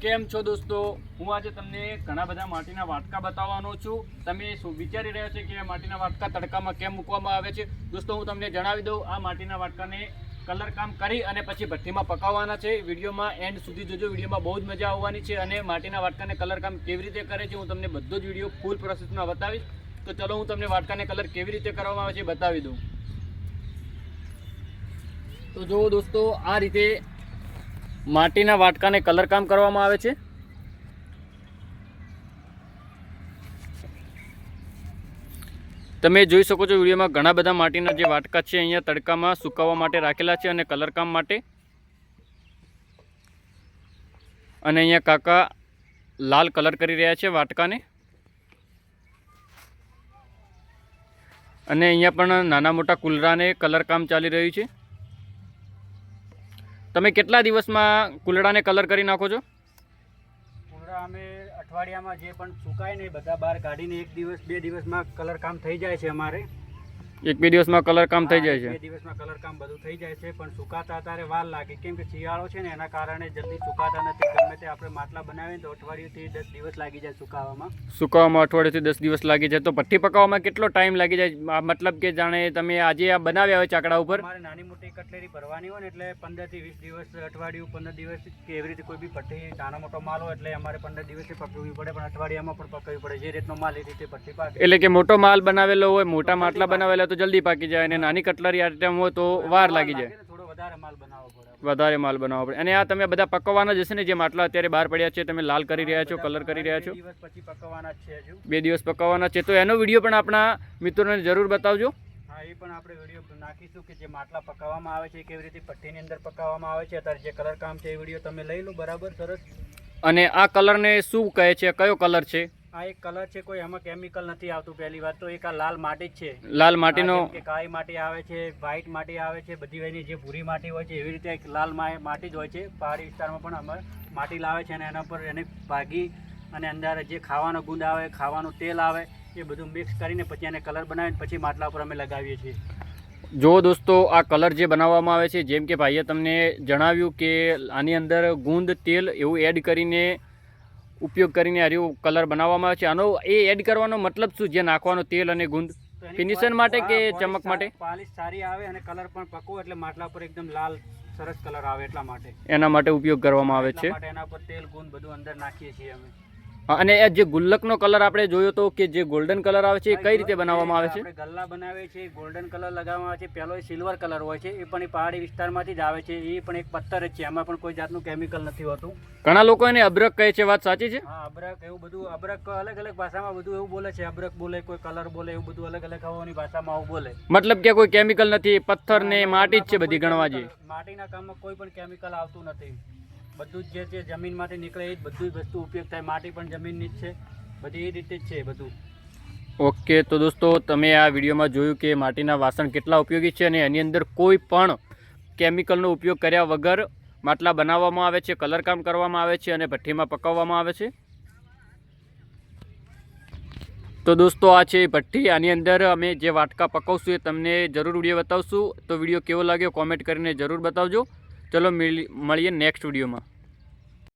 કેમ છો દોસ્તો, હું આજે તમને ઘણા બધા માટીના વાટકા બતાવવાનો છું। તમે શું વિચારી રહ્યા છો કે આ માટીના વાટકા તડકામાં કેમ મૂકવામાં આવે છે? દોસ્તો હું તમને જણાવી દઉં, આ માટીના વાટકાને કલર કામ કરી અને પછી ભઠ્ઠીમાં પકાવવાના છે। વિડીયોમાં એન્ડ સુધી જોજો, વિડીયોમાં બહુ જ મજા આવવાની છે। અને માટીના વાટકાને કલર કામ કેવી રીતે કરે છે હું તમને બધો જ વિડીયો ફૂલ પ્રોસેસમાં બતાવીશ। તો ચલો હું તમને વાટકાને કલર કેવી રીતે કરવામાં આવે છે બતાવી દઉં। તો જો દોસ્તો, આ રીતે માટીના વાટકાને કલર કામ કરવામાં આવે છે। તમે જોઈ શકો છો વિડીયોમાં ઘણા બધા માટીના જે વાટકા છે અહીંયા તડકામાં સુકાવવા માટે રાખેલા છે અને કલર કામ માટે। અને અહીંયા કાકા લાલ કલર કરી રહ્યા છે વાટકાને। અને અહીંયા પણ નાના મોટા કુલરાને કલર કામ ચાલી રહ્યું છે। તમે કેટલા દિવસમાં કુલડાને કલર કરી નાખો છો? કુલડા અમે અઠવાડિયામાં જે પણ સુકાય ને બધા બહાર કાઢીને 1 દિવસ 2 દિવસમાં કલર કામ થઈ જાય છે અમારે। 1-2 દિવસમાં કલર કામ થઈ જાય છે? 2 દિવસમાં કલર કામ બધું થઈ જાય છે, પણ સુકાતા અત્યારે વાર લાગે કેમ કે શિયાળો છે ને એના કારણે જલ્દી સુકાતા નથી। ગમે તે આપણે માટલા બનાવીએ તો અઠવાડિયુંથી 10 દિવસ લાગી જાય સુકાવામાં। અઠવાડિયાથી 10 દિવસ લાગી જાય। તો ભઠ્ઠી પકાવવામાં કેટલો ટાઈમ લાગી જાય? મતલબ કે જાણે તમે આજે આ બનાવ્યા હોય ચાકડા ઉપર, અમારે નાની મોટી કટલેરી ભરવાની હોય ને એટલે 15 થી 20 દિવસ, અઠવાડિયું 15 દિવસ કે એવી રીતે કોઈ બી ભઠ્ઠી નાનો મોટો માલ હોય એટલે અમારે 15 દિવસે પકવવી પડે, પણ અઠવાડિયામાં પણ પકવવી પડે। જે રીતનો માલ એ રીતે ભઠ્ઠી પાકે। એટલે કે મોટો માલ બનાવેલો હોય, મોટા માટલા બનાવેલા તો જલ્દી પાકી જાય, અને નાની કટલરી આઈટમ હોય તો વાર લાગી જાય, થોડો વધારે માલ બનાવવો પડે। વધારે માલ બનાવવો પડે। અને આ તમે બધા પકવવાના જ હશે ને, જે માટલા અત્યારે બહાર પડ્યા છે તમે લાલ કરી રહ્યા છો, કલર કરી રહ્યા છો? 2 દિવસ પછી પકવવાના છે હજુ। 2 દિવસ પકવવાના છે, તો એનો વિડીયો પણ આપણા મિત્રોને જરૂર બતાવજો। હા, એ પણ આપણે વિડીયો નાખીશું કે જે માટલા પકાવવામાં આવે છે, કેવી રીતે ભઠ્ઠીની અંદર પકાવવામાં આવે છે, અત્યારે જે કલર કામ છે એ વિડીયો તમે લઈ લો બરાબર સરસ। અને આ કલરને શું કહે છે? કયો કલર છે આ? એક કલર છે, કોઈ એમાં કેમિકલ નથી આવતું। પહેલી વાત તો એક આ લાલ માટી જ છે। લાલ માટીનો કે કાળી માટી આવે છે, વ્હાઈટ માટી આવે છે, બધી એની જે ભૂરી માટી હોય છે એવી રીતે એક લાલ માટી જ હોય છે। પહાડી વિસ્તારમાં પણ અમે માટી લાવે છે અને એના પર એને ભાગી અને અંદર જે ખાવાનો ગુંદ આવે, ખાવાનું તેલ આવે, એ બધું મિક્સ કરીને પછી એને કલર બનાવીને પછી માટલા પર અમે લગાવીએ છીએ। જો દોસ્તો, આ કલર જે બનાવવામાં આવે છે, જેમ કે ભાઈએ તમને જણાવ્યું કે આની અંદર ગુંદ, તેલ એવું એડ કરીને ઉપયોગ કરીને આર્યું કલર બનાવવામાં આવે છે। આનો એ એડ કરવાનો મતલબ શું? જે નાખવાનો તેલ અને ગુંદ ફિનિશર માટે કે ચમક માટે? પાલિશ સારી આવે અને કલર પણ પકવો એટલે માટલા પર એકદમ લાલ સરસ કલર આવે એટલા માટે એના માટે ઉપયોગ કરવામાં આવે છે। એના પર તેલ ગુંદ બધું અંદર નાખીએ છીએ અમે। અને એ જે ગુલ્લકનો કલર આપણે જોયો તો કે જે ગોલ્ડન કલર આવે છે, એ કઈ રીતે બનાવવામાં આવે છે? આપણે ગલ્લા બનાવીએ છીએ, ગોલ્ડન કલર લગાવવામાં આવે છે। પહેલો સિલ્વર કલર હોય છે, એ પણ એ પહાડી વિસ્તારમાંથી જ આવે છે। એ પણ એક પથ્થર જ છે, એમાં પણ કોઈ જાતનું કેમિકલ નથી હોતું। ઘણા લોકો એને અબરક કહે છે, વાત સાચી છે? હા, અબરક એવું બધું, અબરક અલગ અલગ ભાષામાં બધું એવું બોલે છે। અબરક બોલે, કોઈ કલર બોલે, એવું બધું અલગ અલગ હવાની ભાષામાં આવું બોલે। મતલબ કે કોઈ કેમિકલ નથી, પથ્થર ને માટી જ છે બધી ગણવા જઈએ। માટીના કામમાં કોઈ પણ કેમિકલ આવતું નથી। બધું જ જે જમીનમાંથી નીકળે એ જ બધું જ વસ્તુ ઉપયોગ થાય। માટી પણ જમીનની જ છે, બધી એ રીતે જ છે બધું। ઓકે, તો દોસ્તો તમે આ વિડીયોમાં જોયું કે માટીના વાસણ કેટલા ઉપયોગી છે અને એની અંદર કોઈ પણ કેમિકલનો ઉપયોગ કર્યા વગર માટલા બનાવવામાં આવે છે, કલર કામ કરવામાં આવે છે અને ભઠ્ઠીમાં પકાવવામાં આવે છે। તો દોસ્તો આ છે ભઠ્ઠી, આની અંદર અમે જે વાટકા પકાવશું એ તમને જરૂર વિડીયો બતાવશું। તો વિડીયો કેવો લાગ્યો કોમેન્ટ કરીને જરૂર બતાવજો। ચલો મળીએ નેક્સ્ટ વિડીયોમાં।